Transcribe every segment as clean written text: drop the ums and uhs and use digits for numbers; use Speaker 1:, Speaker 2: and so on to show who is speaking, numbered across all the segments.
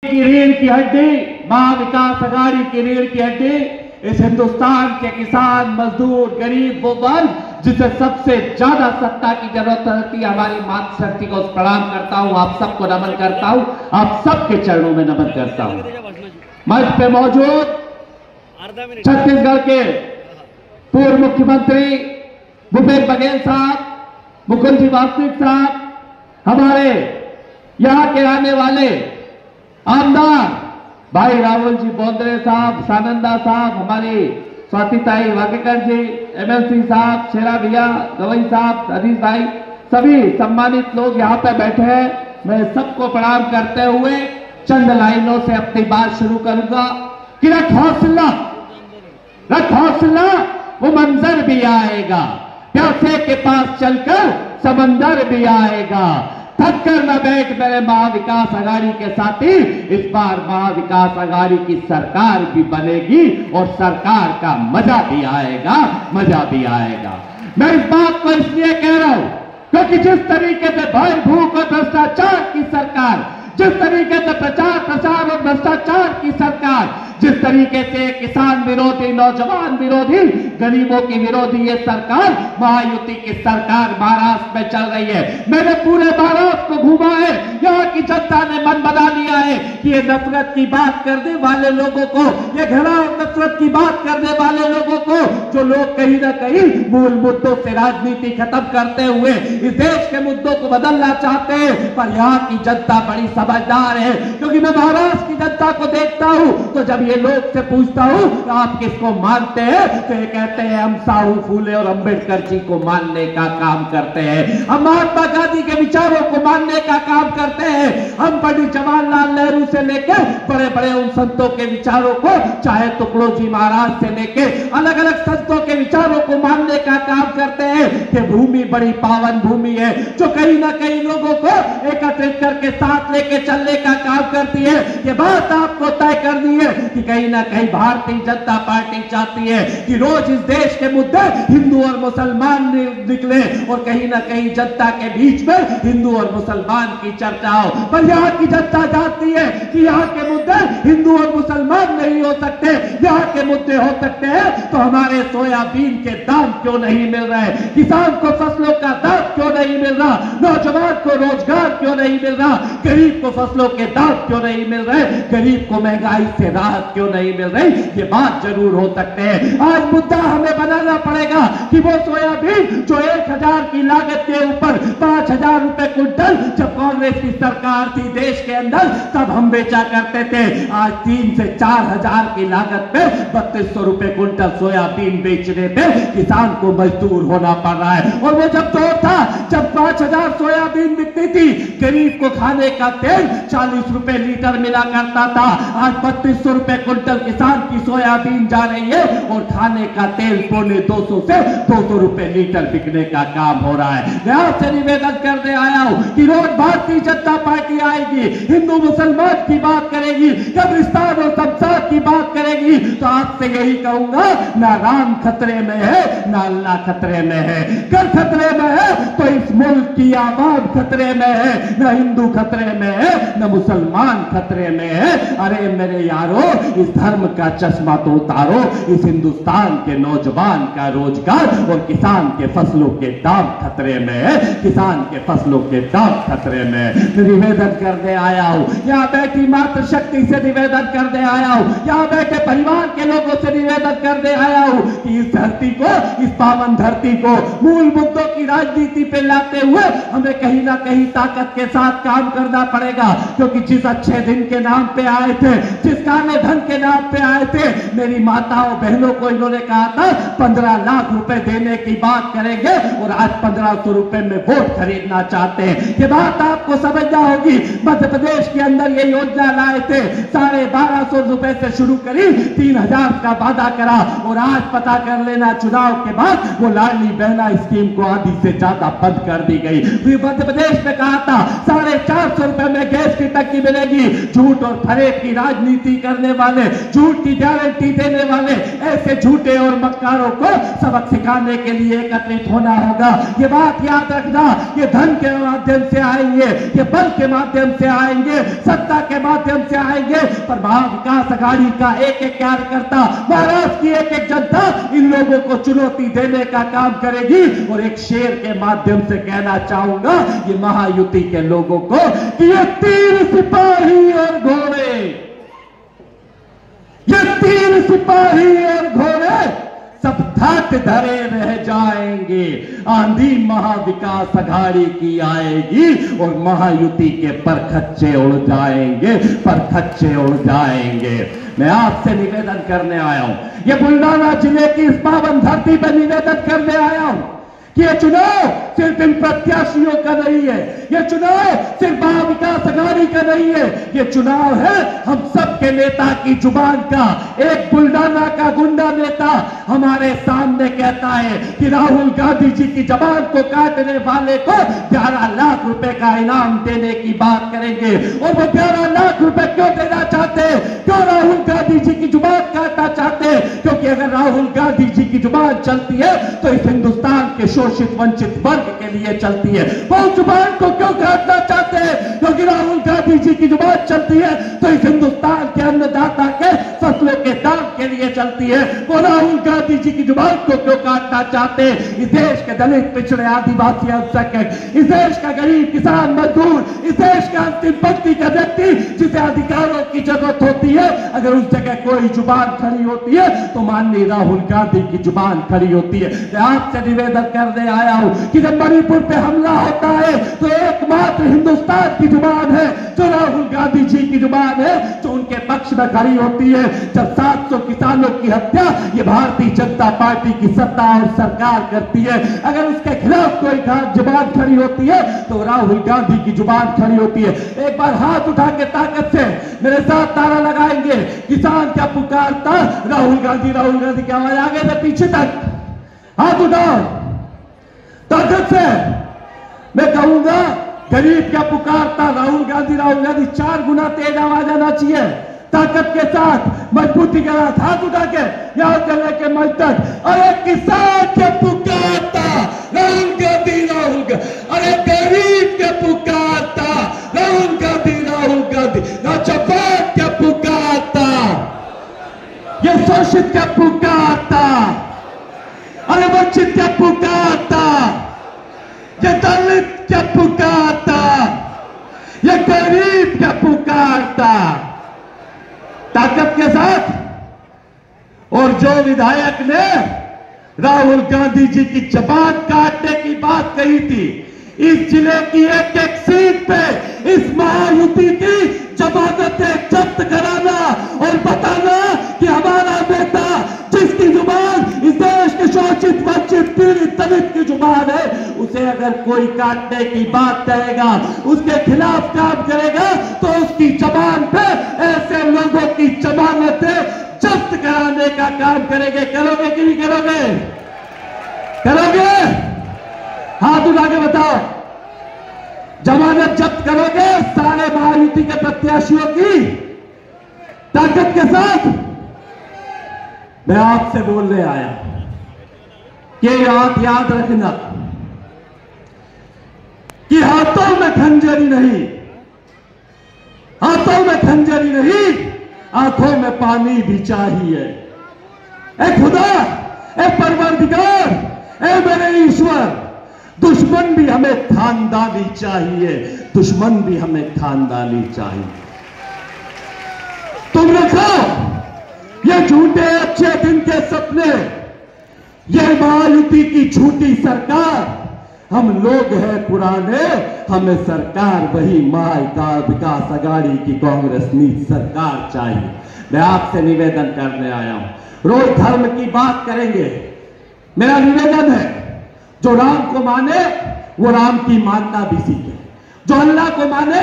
Speaker 1: की रीढ़ की हड्डी, महाविकास अघाड़ी की रीढ़ की हड्डी इस हिंदुस्तान के किसान, मजदूर, गरीब, वो वर्ग जिसे सबसे ज्यादा सत्ता की जरूरत रहती है, हमारी मातृशक्ति को प्रणाम करता हूं, आप सबको नमन करता हूं, आप सबके चरणों में नमन करता हूं। मंच पे मौजूद छत्तीसगढ़ के पूर्व मुख्यमंत्री भूपेश बघेल साहब, मुकुल जी वासनिक साहब, हमारे यहां के आने वाले आमदार भाई राहुल जी बोंद्रे साहब, सानंदा साहब, हमारी स्वातिताई वाकेकर जी, एमएलसी साहब, शेरा भैया, गवई साहब, अजीज भाई, सभी सम्मानित लोग यहाँ पे बैठे हैं। मैं सबको प्रणाम करते हुए चंद लाइनों से अपनी बात शुरू करूंगा कि रख हौसला, वो मंजर भी आएगा, प्यासे के पास चलकर समंदर भी आएगा, थक कर न बैठ मेरे महाविकास अघाड़ी के साथी, इस बार महाविकास अघाड़ी की सरकार भी बनेगी और सरकार का मजा भी आएगा, मजा भी आएगा। मैं इस बात को इसलिए कह रहा हूं क्योंकि जिस तरीके से भय, भूख और भ्रष्टाचार की सरकार, जिस तरीके से प्रचार प्रसार और भ्रष्टाचार की सरकार, जिस तरीके से किसान विरोधी, नौजवान विरोधी, गरीबों की विरोधी ये सरकार, महायुति की सरकार महाराष्ट्र में चल रही है। मैंने पूरे महाराष्ट्र को घूमा है, यहाँ की जनता ने मन बना लिया है कि ये नफरत की बात करने वाले लोगों को, ये घृणा और नफरत की बात करने वाले लोगों को, जो लोग कहीं ना कहीं मूल मुद्दों से राजनीति खत्म करते हुए इस देश के मुद्दों को बदलना चाहते हैं, पर यहाँ की जनता बड़ी समझदार है। क्योंकि मैं महाराष्ट्र की जनता को देखता हूं तो जब ये लोग से पूछता हूं आप किसको मानते हैं, तो ये कहते हैं हम साहू फूले और अंबेडकर जी को मानने का काम करते हैं, हम महात्मा गांधी के विचारों को मानने का काम करते हैं, हम पंडित जवाहरलाल नेहरू से लेकर बड़े बड़े उन संतों के विचारों को, चाहे टुकड़ो जी महाराज से लेकर अलग अलग संतों के विचारों को मानने का काम करते हैं कि भूमि बड़ी पावन भूमि है, जो कहीं ना कहीं लोगों को एकत्रित करके साथ लेके चलने का काम करती है। ये बात आपको तय करनी है कि कहीं ना कहीं भारतीय जनता पार्टी चाहती है कि रोज इस देश के मुद्दे हिंदू और मुसलमान निकले और कहीं ना कहीं जनता के बीच में हिंदू और मुसलमान की चर्चा हो, पर यहाँ की जनता जानती है कि यहाँ के मुद्दे हिंदू और मुसलमान नहीं हो सकते, यहाँ के मुद्दे हो सकते हैं तो हमारे सोयाबीन के दाम क्यों नहीं मिल रहे, किसान को फसलों का दाम क्यों नहीं मिल रहा, नौजवान को रोजगार क्यों नहीं मिल रहा, गरीब को फसलों के दाम क्यों नहीं मिल रहे, गरीब को महंगाई से राहत क्यों नहीं मिल रही, ये बात जरूर हो सकते हैं। आज मुद्दा हमें बनाना पड़ेगा कि वो सोयाबीन जो 1000 की लागत के ऊपर 5000 रुपए क्विंटल जब कांग्रेस की सरकार थी देश के अंदर तब हम बेचा करते थे, आज 3 से 4000 की लागत पे 3200 रुपए क्विंटल सोयाबीन बेचने पे किसान को मजदूर होना पड़ रहा है। और वो जब दौर था जब 5000 सोयाबीन बिकती थी, गरीब को खाने का तेल 40 रुपए लीटर मिला करता था, आज 3200 रुपए क्विंटल किसान की सोयाबीन जा रही है और खाने का तेल 250 से 200 रुपए लीटर बिकने का काम हो रहा है। मैं आपसे निवेदन करने आया हूं कि रोज भारतीय जनता पार्टी आएगी, हिंदू मुसलमान की बात करेगी, कब्रिस्तान और शमशान की बात करेगी, तो आपसे यही कहूंगा ना राम खतरे में है ना अल्लाह खतरे में है, कर खतरे में है तो इस मुल्क की आवाम खतरे में है, ना हिंदू खतरे में है ना मुसलमान खतरे में है। अरे मेरे यारो, इस धर्म का चश्मा तो उतारो, इस हिंदुस्तान के नौजवान का रोजगार और किसान के फसलों के दाम खतरे में है, किसान के फसलों के दाम खतरे में है। निवेदन करने आया हूं, यहाँ बैठी मातृशक्ति से निवेदन करने आया हूं, यहाँ बैठे परिवार के लोगों से निवेदन करने आया हूं कि इस धरती को, इस पावन धरती को मूल मुद्दों की राजनीति पे लाते हुए हमें कहीं ना कहीं ताकत के साथ काम करना पड़ेगा। क्योंकि जिस अच्छे दिन के नाम पे आए थे, जिस काले धन के नाम पे आए थे, मेरी माताओं बहनों को इन्होंने कहा था 15 लाख रुपए देने की बात करेंगे और आज 1500 रुपए में वोट खरीदना चाहते हैं। ये बात आपको समझना होगी। मध्य प्रदेश के अंदर ये योजना लाए थे, 1250 रुपए से शुरू करी, 3000 का वादा करा, और आज पता कर लेना चुनाव के बाद वो लाडली बहना स्कीम को आधी से ज्यादा बंद कर दी गई। मध्य प्रदेश में कहा था 450 रुपए में गैस की टंकी मिलेगी। झूठ और फरेब की राजनीति करने वाले, झूठ की गारंटी देने वाले ऐसे झूठे और मक्कारों को सबक सिखाने के लिए एकत्रित होना होगा। ये बात याद रखना, ये धन के माध्यम से आएंगे, ये बल के माध्यम से आएंगे, सत्ता के माध्यम से आएंगे, पर महाविकास अघाड़ी का एक एक कार्यकर्ता, महाराष्ट्र की एक एक जनता इन लोगों को चुनौती देने का काम करेगी। और एक शेर के माध्यम से कहना चाहूंगा ये महायुति के लोगों को कि ये 3 सिपाही और घोड़े, ये 3 सिपाही और घोड़े सब ठाट धरे रह जाएंगे। आंधी महाविकास अघाड़ी की आएगी और महायुति के परखच्चे उड़ जाएंगे, परखच्चे उड़ जाएंगे। मैं आपसे निवेदन करने आया हूं, ये बुल्डाना जिले की इस पावन धरती पर निवेदन करने आया हूं कि ये चुनाव सिर्फ इन प्रत्याशियों का नहीं है, ये चुनाव सिर्फ महाविकास अघाड़ी का नहीं है, ये चुनाव है हम सबके नेता की जुबान का। एक बुल्डाना का गुंडा नेता हमारे सामने कहता है कि राहुल गांधी जी की जबान को काटने वाले को 11 लाख रुपए का इनाम देने की बात करेंगे। और वो 11 लाख रुपए क्यों देना चाहते हैं, क्यों राहुल गांधी जी की जुबान काटना चाहते हैं? क्योंकि अगर राहुल गांधी जी की जुबान चलती है तो इस हिंदुस्तान के शोषित वंचित वर्ग के लिए चलती है। वो जुबान को क्यों काटना चाहते हैं? क्योंकि राहुल गांधी जी की जुबान चलती है तो इस हिंदुस्तान के अन्नदाता के फसलों के दाम के लिए चलती है। वो राहुल गांधी जी की जुबान को क्यों काटना चाहते हैं? इस देश के दलित, पिछड़े, आदिवासी, अल्पसंख्यक, इस देश का गरीब, किसान, मजदूर, इस देश का अंतिम पंक्ति का व्यक्ति जिसे अधिकारों की जरूरत होती है, अगर उस जगह कोई जुबान खड़ी होती है तो माननीय राहुल गांधी की जुबान खड़ी होती है। मैं आपसे निवेदन करने आया हूं कि जब मणिपुर पे हमला होता है तो एकमात्र हिंदुस्तान की जुबान है जो राहुल गांधी जी की जुबान है, जो उनके पक्ष में खड़ी होती है। जब 700 किसानों की हत्या ये भारतीय जनता पार्टी की सत्ता और सरकार करती है, अगर उसके खिलाफ कोई जुबान खड़ी होती है तो राहुल गांधी की जुबान खड़ी होती है। एक बार हाथ उठा के ताकत से मेरे साथ नारा लगाएंगे, किसान क्या पुकारता राहुल गांधी, राहुल गांधी की आवाज आगे से पीछे तक, हाथ उठाओ ताकत से। मैं कहूंगा गरीब क्या पुकारता राहुल गांधी, राहुल गांधी 4 गुना तेज आवाज आना चाहिए, ताकत के साथ, मजबूती के साथ, हाथ उठा के यहां से लेके मंच तक। अरे किसान क्या पुकारता राहुल गांधी, राहुल गांधी, अरे गरीब क्या पुकारता राहुल गांधी, राहुल गांधी, नौजवान क्या पुकारता, ये शोषित क्या पुकारता, अरे वंचित क्या पुकारता, ये दलित क्या पुकारता, ये गरीब क्या पुकारता। ताकत के साथ। और जो विधायक ने राहुल गांधी जी की जबान काटने की बात कही थी, इस जिले की एक एक सीट पे इस महायुति की जमानतें जब्त कराना और बताना कि हमारा बेटा जिसकी जुबान इस देश के शोषित, वंचित, पीड़ित, दलित की जुबान है, उसे अगर कोई काटने की बात कहेगा, उसके खिलाफ काम करेगा, तो उसकी जबान पे ऐसे लोगों की जमानतें जब्त कराने का काम करेंगे। करोगे कि नहीं करोगे? करोगे? हाथ उठा के बताओ। जमानत जब्त करोगे सारे महायुति के प्रत्याशियों की ताकत के साथ? मैं आपसे बोलने आया कि याद रखना कि हाथों में खंजरी नहीं, हाथों में खंजरी नहीं, आंखों में पानी भी चाहिए। ए खुदा, ए परवरदिगार, ए मेरे ईश्वर, दुश्मन भी हमें खानदानी चाहिए, दुश्मन भी हमें खानदानी चाहिए। तुम रखो ये झूठे अच्छे दिन के सपने, ये महायुति की झूठी सरकार, हम लोग हैं पुराने, हमें सरकार वही महाविकास अघाड़ी की कांग्रेस नीति सरकार चाहिए। मैं आपसे निवेदन करने आया हूं, रोज धर्म की बात करेंगे। मेरा निवेदन है, जो राम को माने वो राम की मानना भी सीखे, जो अल्लाह को माने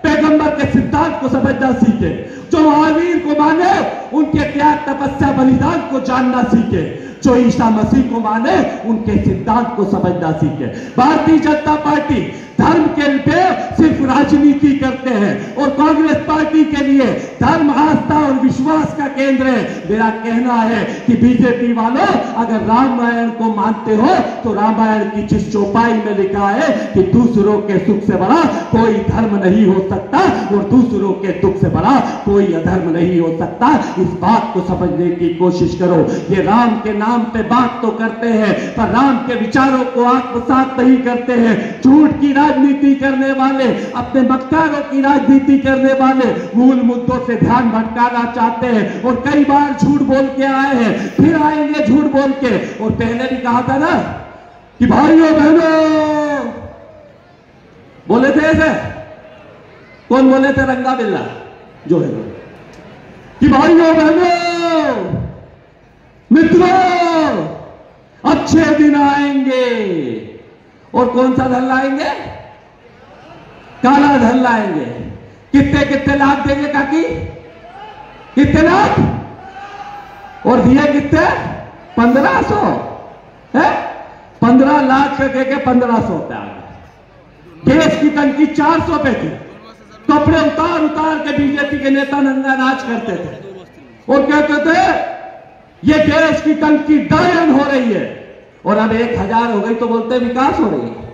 Speaker 2: पैगंबर के सिद्धांत को समझना सीखे, जो महावीर को माने उनके त्याग तपस्या बलिदान को जानना सीखे, जो ईसा मसीह को माने उनके सिद्धांत को समझना सीखे। भारतीय जनता पार्टी धर्म के लिए सिर्फ राजनीति करते हैं और कांग्रेस पार्टी के लिए धर्म, आस्था और विश्वास का केंद्र है। मेरा कहना है कि बीजेपी वालों, अगर रामायण को मानते हो तो रामायण की जिस चौपाई में लिखा है कि दूसरों के सुख से बड़ा कोई धर्म नहीं हो सकता और दूसरों के दुख से बड़ा कोई अधर्म नहीं हो सकता, इस बात को समझने की कोशिश करो। ये राम के नाम पे बात तो करते हैं पर राम के विचारों को आत्मसात नहीं करते हैं। झूठ की राजनीति करने वाले, अपने मक्कारों की राजनीति करने वाले मूल मुद्दों से ध्यान भटकाना चाहते हैं और कई बार झूठ बोल के आए हैं, फिर आएंगे झूठ बोल के। और पहले भी कहा था ना कि भाइयों बहनों, बोले थे ऐसे, कौन बोले थे? रंगा बिल्ला जो है, कि भाइयों बहनों मित्रों अच्छे दिन आएंगे। और कौन सा धन लाएंगे? काला धन लाएंगे। कितने कितने लाख देंगे काकी? कितने लाख? और दिए कितने? 1500 है। 15 लाख से देके 1500 पे आ गए। गैस की टंकी 400 पे थी, कपड़े उतार उतार के बीजेपी के नेता नंगा नाच करते थे और कहते थे ये गैस की टंकी डायन हो रही है। और अब 1000 हो गई तो बोलते विकास हो रही है।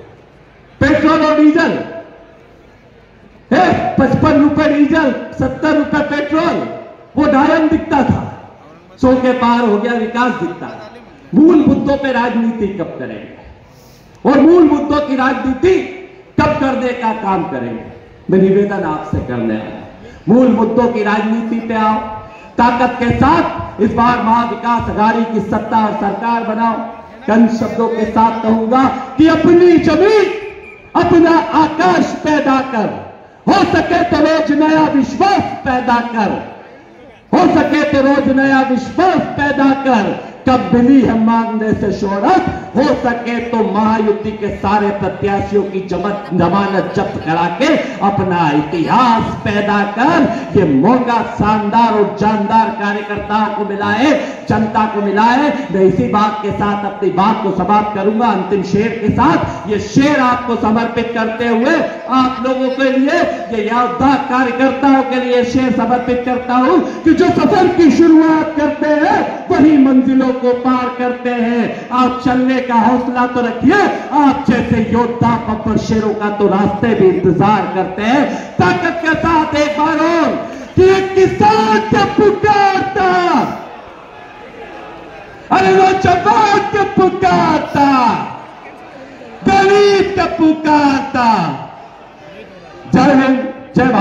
Speaker 2: पेट्रोल और डीजल है 55 रुपए डीजल, 70 रुपए पेट्रोल, वो डायन दिखता था, 100 के पार हो गया, विकास दिखता है। मूल मुद्दों पे राजनीति कब करेंगे और मूल मुद्दों की राजनीति कब करने का काम करेंगे? मैं निवेदन आपसे करने आया, मूल मुद्दों की राजनीति पे आओ, ताकत के साथ इस बार महाविकास अघाड़ी की सत्ता और सरकार बनाओ। कई शब्दों के साथ कहूंगा कि अपनी जमीन, अपना आकाश पैदा कर, हो सके तो रोज नया विश्वास पैदा कर, हो सके तो रोज नया विश्वास पैदा कर। कब मिली है मांगने से शोहरत, हो सके तो महायुति के सारे प्रत्याशियों की जमानत जब्त करा के अपना इतिहास पैदा कर। ये मौका शानदार और जानदार कार्यकर्ताओं को मिला है, जनता को मिला है। मैं इसी बात के साथ अपनी बात को समाप्त करूंगा अंतिम शेर के साथ। ये शेर आपको समर्पित करते हुए आप लोगों के लिए, ये योद्धा कार्यकर्ताओं के लिए शेर समर्पित करता हूं कि जो सफर की शुरुआत करते हैं वही मंजिलों को पार करते हैं। आप चलने का हौसला तो रखिए, आप जैसे योद्धा बब्बर शेरों का तो रास्ते भी इंतजार करते हैं। ताकत के साथ एक बार और कि एक किसान के पुकारता, अरे नौजवान के पुकारता, गरीब के पुकारता। जय हिंद, जय भारत।